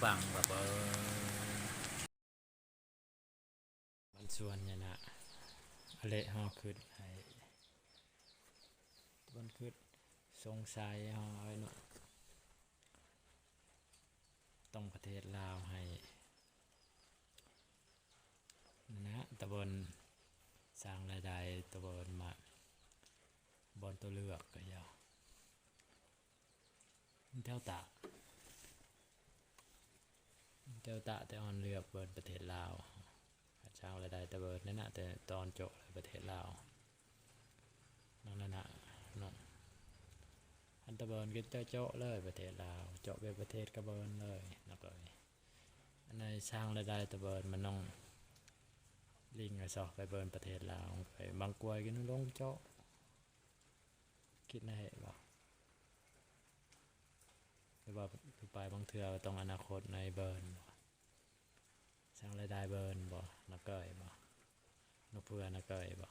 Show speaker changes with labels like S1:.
S1: ฟังแบบมันส่วนเนี่ยนะอะไรเฮาคือไอ้มันคือสงสัยเฮาไอ้เนาะต้องประเทศลาวให้นะตะบนสร้างรายได้ตะบนมาบนตัวเลือกก็ยาวเท่าตาแต่ออนเลือกเบินประเทศลาวสร้างรายได้ตะเบินนั่นนะแต่ตอนจบประเทศลาวนั่นนะเนาะอันตะเบินก็เจาะเลยประเทศลาวเจาะไปประเทศกระเบินเลยนะก็อันในสร้างรายได้ตะเบินมันต้องลิงไอ้สอกไปเบินประเทศลาวไปบางกวยก็นุ่งลงเจาะคิดในเหตุบ่หรือว่าไปบางเทือต้องอนาคตในเบิร์นสร้างรายได้เบิร์นบ่นักเกยบ่นักเพื่อนักเกยบ่